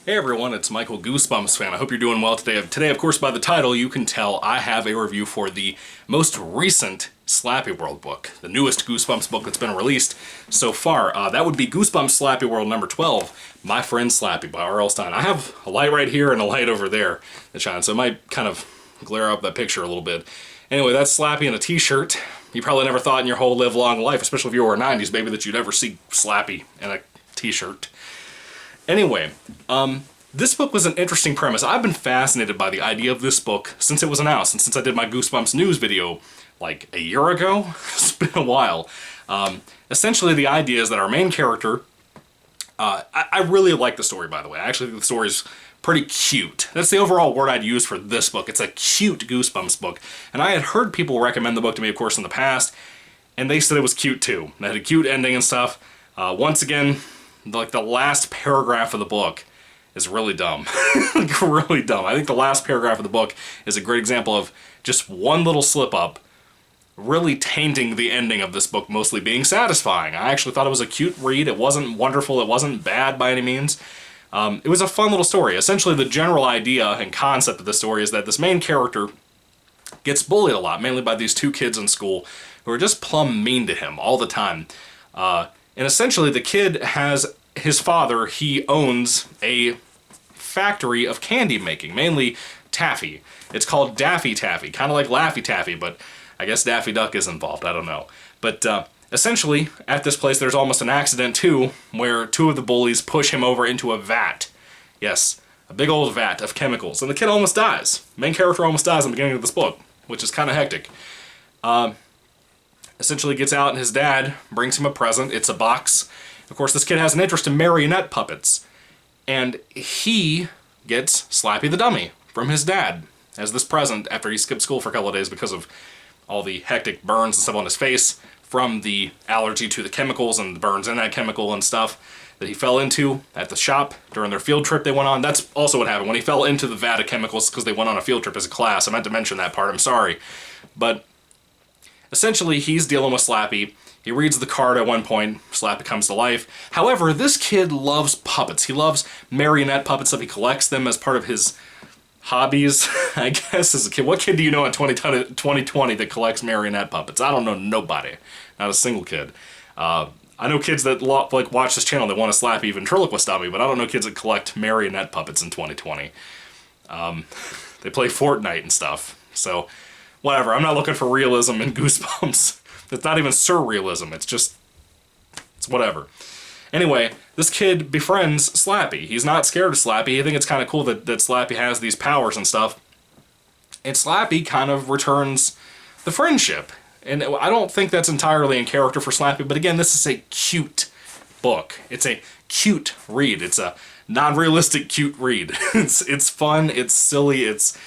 Hey everyone, it's Michael, GoosebumpsFan. I hope you're doing well today. Today, of course, by the title, you can tell I have a review for the most recent SlappyWorld book, the newest Goosebumps book that's been released so far. That would be Goosebumps SlappyWorld number 12, My Friend Slappy by R.L. Stine. I have a light right here and a light over there that shines, so it might kind of glare up that picture a little bit. Anyway, that's Slappy in a t-shirt. You probably never thought in your whole live-long life, especially if you were a 90s baby, that you'd ever see Slappy in a t-shirt. Anyway, this book was an interesting premise. I've been fascinated by the idea of this book since it was announced, and since I did my Goosebumps news video like a year ago. It's been a while. Essentially, the idea is that our main character, I really like the story, by the way. I actually think the story is pretty cute. That's the overall word I'd use for this book. It's a cute Goosebumps book, and I had heard people recommend the book to me, of course, in the past, and they said it was cute too. It had a cute ending and stuff. Once again, like the last paragraph of the book is really dumb. Like, really dumb. I think the last paragraph of the book is a great example of just one little slip-up really tainting the ending of this book mostly being satisfying. I actually thought it was a cute read. It wasn't wonderful. It wasn't bad by any means. It was a fun little story. Essentially, the general idea and concept of the story is that this main character gets bullied a lot, mainly by these two kids in school who are just plumb mean to him all the time. And essentially, the kid has his father, he owns a factory of candy making, mainly taffy. It's called Daffy Taffy, kind of like Laffy Taffy, but I guess Daffy Duck is involved, I don't know. But essentially, at this place, there's almost an accident too, where two of the bullies push him over into a vat. Yes, a big old vat of chemicals, and the kid almost dies. Main character almost dies in the beginning of this book, which is kind of hectic. Essentially gets out, and his dad brings him a present. It's a box. Of course, this kid has an interest in marionette puppets, and he gets Slappy the Dummy from his dad as this present after he skipped school for a couple of days because of all the hectic burns and stuff on his face from the allergy to the chemicals and the burns in that chemical and stuff that he fell into at the shop during their field trip they went on. That's also what happened when he fell into the vat of chemicals because they went on a field trip as a class. I meant to mention that part, I'm sorry. But essentially, he's dealing with Slappy. He reads the card at one point, Slappy comes to life. However, this kid loves puppets. He loves marionette puppets, so he collects them as part of his hobbies, I guess, as a kid. What kid do you know in 2020 that collects marionette puppets? I don't know nobody. Not a single kid. I know kids that like watch this channel that want a Slappy ventriloquist dummy, but I don't know kids that collect marionette puppets in 2020. They play Fortnite and stuff, so whatever. I'm not looking for realism in Goosebumps. It's not even surrealism. It's whatever. Anyway, this kid befriends Slappy. He's not scared of Slappy. I think it's kind of cool that Slappy has these powers and stuff. And Slappy kind of returns the friendship. And I don't think that's entirely in character for Slappy, but again, this is a cute book. It's a cute read. It's a non-realistic cute read. It's fun, it's silly, it's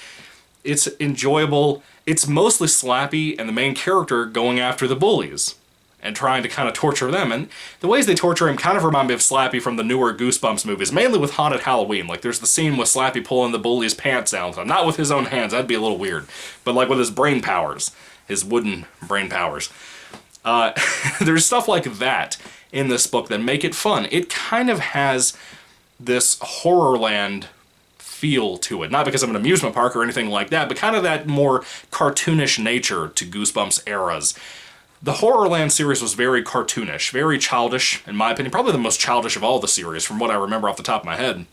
enjoyable. It's mostly Slappy and the main character going after the bullies and trying to kind of torture them. And the ways they torture him kind of remind me of Slappy from the newer Goosebumps movies, mainly with Haunted Halloween. Like, there's the scene with Slappy pulling the bully's pants down. Not with his own hands, that'd be a little weird. But like with his brain powers, his wooden brain powers. There's stuff like that in this book that make it fun. It kind of has this Horrorland feel to it. Not because of an amusement park or anything like that, but kind of that more cartoonish nature to Goosebumps eras. The Horrorland series was very cartoonish, very childish, in my opinion. Probably the most childish of all the series, from what I remember off the top of my head.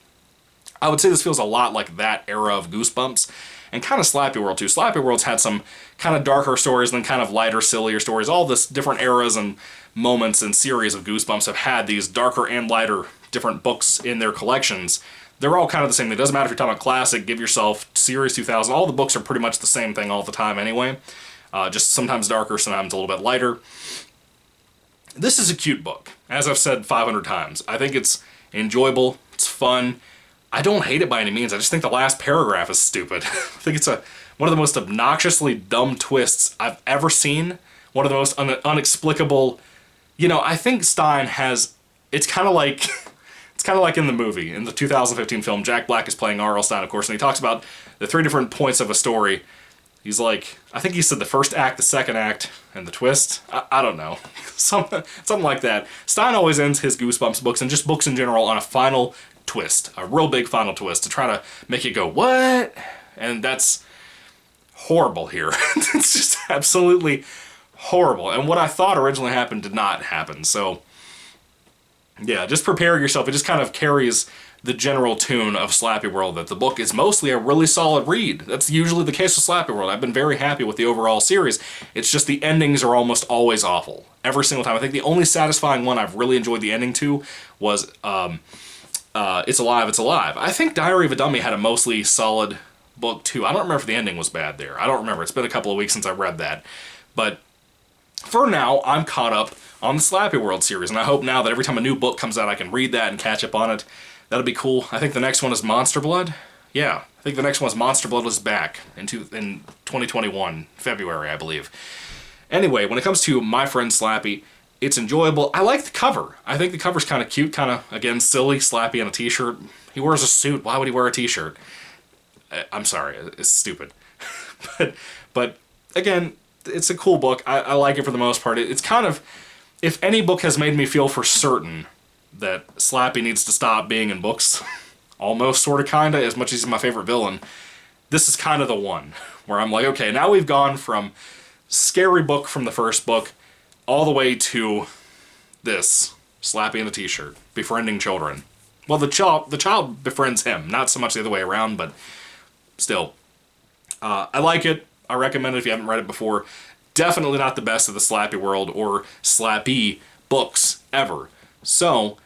I would say this feels a lot like that era of Goosebumps, and kind of SlappyWorld too. SlappyWorld's had some kind of darker stories and then kind of lighter, sillier stories. All this different eras and moments and series of Goosebumps have had these darker and lighter different books in their collections. They're all kind of the same. It doesn't matter if you're talking about classic, give yourself Series 2000. All the books are pretty much the same thing all the time anyway. Just sometimes darker, sometimes a little bit lighter. This is a cute book, as I've said 500 times. I think it's enjoyable, it's fun. I don't hate it by any means. I just think the last paragraph is stupid. I think it's one of the most obnoxiously dumb twists I've ever seen. One of the most unexplicable. You know, I think Stine has. It's kind of like in the movie, in the 2015 film. Jack Black is playing R.L. Stine, of course, and he talks about the three different points of a story. He's like, I think he said the first act, the second act, and the twist. I don't know. Something like that. Stine always ends his Goosebumps books, and just books in general, on a final twist, a real big final twist to try to make you go, what? And that's horrible here. It's just absolutely horrible. And what I thought originally happened did not happen. So, yeah, just prepare yourself. It just kind of carries the general tune of SlappyWorld, that the book is mostly a really solid read. That's usually the case with SlappyWorld. I've been very happy with the overall series. It's just the endings are almost always awful. Every single time. I think the only satisfying one I've really enjoyed the ending to was It's Alive, It's Alive. I think Diary of a Dummy had a mostly solid book too. I don't remember if the ending was bad there. I don't remember. It's been a couple of weeks since I read that. But for now, I'm caught up on the SlappyWorld series, and I hope now that every time a new book comes out, I can read that and catch up on it. That'll be cool. I think the next one is Monster Blood. Yeah, I think the next one is Monster Blood is back in 2021, February, I believe. Anyway, when it comes to My Friend Slappy, it's enjoyable. I like the cover. I think the cover's kind of cute, kind of, again, silly, Slappy on a t-shirt. He wears a suit. Why would he wear a t-shirt? I'm sorry, it's stupid. but again, it's a cool book. I like it for the most part. It's kind of, if any book has made me feel for certain that Slappy needs to stop being in books, almost, sort of, kind of, as much as he's my favorite villain, this is kind of the one where I'm like, okay, now we've gone from scary book from the first book all the way to this, Slappy in a t-shirt, befriending children. Well, the child befriends him, not so much the other way around, but still. I like it. I recommend it if you haven't read it before. Definitely not the best of the SlappyWorld or Slappy books ever. So,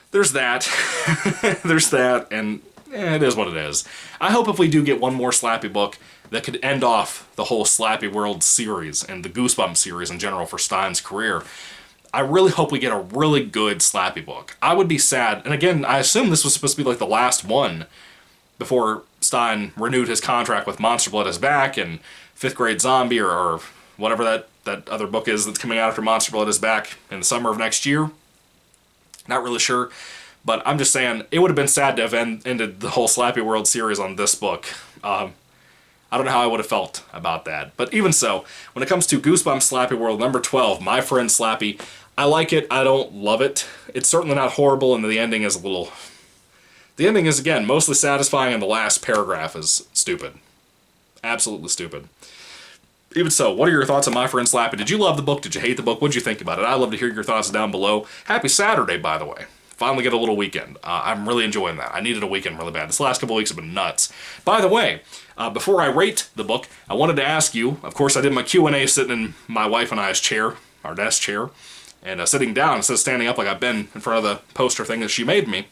there's that. There's that, and it is what it is. I hope if we do get one more Slappy book that could end off the whole SlappyWorld series and the Goosebumps series in general for Stein's career, I really hope we get a really good Slappy book. I would be sad, and again, I assume this was supposed to be like the last one before Stein renewed his contract with Monster Blood is Back and Fifth Grade Zombie or whatever that other book is that's coming out after Monster Blood is Back in the summer of next year. Not really sure, but I'm just saying, it would have been sad to have ended the whole SlappyWorld series on this book. I don't know how I would have felt about that. But even so, when it comes to Goosebumps SlappyWorld number 12, My Friend Slappy, I like it, I don't love it. It's certainly not horrible, and the ending is a little... The ending is, again, mostly satisfying, and the last paragraph is stupid. Absolutely stupid. Even so, what are your thoughts on My Friend Slappy? Did you love the book? Did you hate the book? What did you think about it? I'd love to hear your thoughts down below. Happy Saturday, by the way. Finally get a little weekend. I'm really enjoying that. I needed a weekend really bad. This last couple of weeks have been nuts. By the way, before I rate the book, I wanted to ask you, of course I did my Q&A sitting in my wife and I's chair, our desk chair, and sitting down instead of standing up like I've been in front of the poster thing that she made me.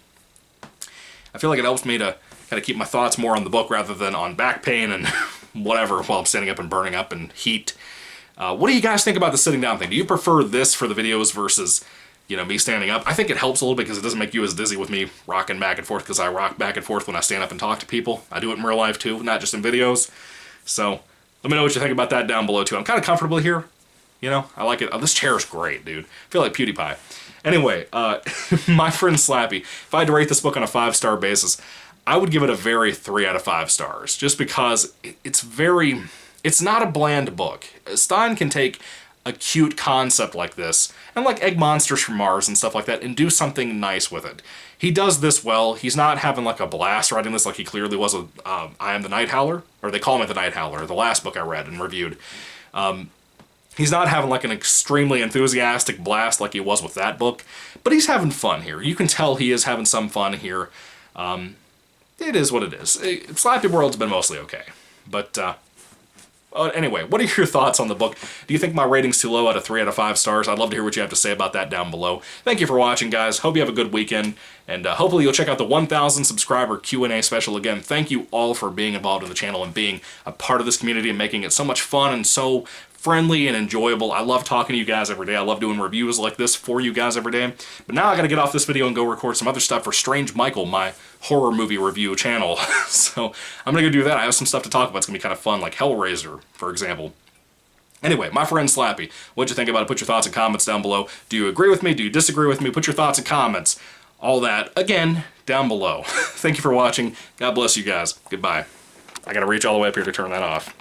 I feel like it helps me to kind of keep my thoughts more on the book rather than on back pain and whatever while I'm standing up and burning up in heat. What do you guys think about the sitting down thing? Do you prefer this for the videos versus, you know, me standing up? I think it helps a little bit because it doesn't make you as dizzy with me rocking back and forth, because I rock back and forth when I stand up and talk to people. I do it in real life too, not just in videos. So let me know what you think about that down below too. I'm kind of comfortable here. You know, I like it. Oh, this chair is great, dude. I feel like PewDiePie. Anyway, My Friend Slappy. If I had to rate this book on a 5-star basis, I would give it a very 3 out of 5 stars. Just because it's not a bland book. Stein can take a cute concept like this, and like Egg Monsters from Mars and stuff like that, and do something nice with it. He does this well. He's not having like a blast writing this like he clearly was with I Am the Night Howler, or they call him the Night Howler, the last book I read and reviewed. He's not having like an extremely enthusiastic blast like he was with that book, but he's having fun here. You can tell he is having some fun here. It is what it is. SlappyWorld's been mostly okay. But anyway, what are your thoughts on the book? Do you think my rating's too low out of 3 out of 5 stars? I'd love to hear what you have to say about that down below. Thank you for watching, guys. Hope you have a good weekend, and hopefully you'll check out the 1,000 subscriber Q&A special. Again, thank you all for being involved in the channel and being a part of this community and making it so much fun and so friendly and enjoyable. I love talking to you guys every day. I love doing reviews like this for you guys every day. But now I gotta get off this video and go record some other stuff for Strange Michael, my horror movie review channel. So I'm gonna go do that. I have some stuff to talk about. It's gonna be kind of fun, like Hellraiser, for example. Anyway, My Friend Slappy. What'd you think about it? Put your thoughts and comments down below. Do you agree with me? Do you disagree with me? Put your thoughts and comments. All that, again, down below. Thank you for watching. God bless you guys. Goodbye. I gotta reach all the way up here to turn that off.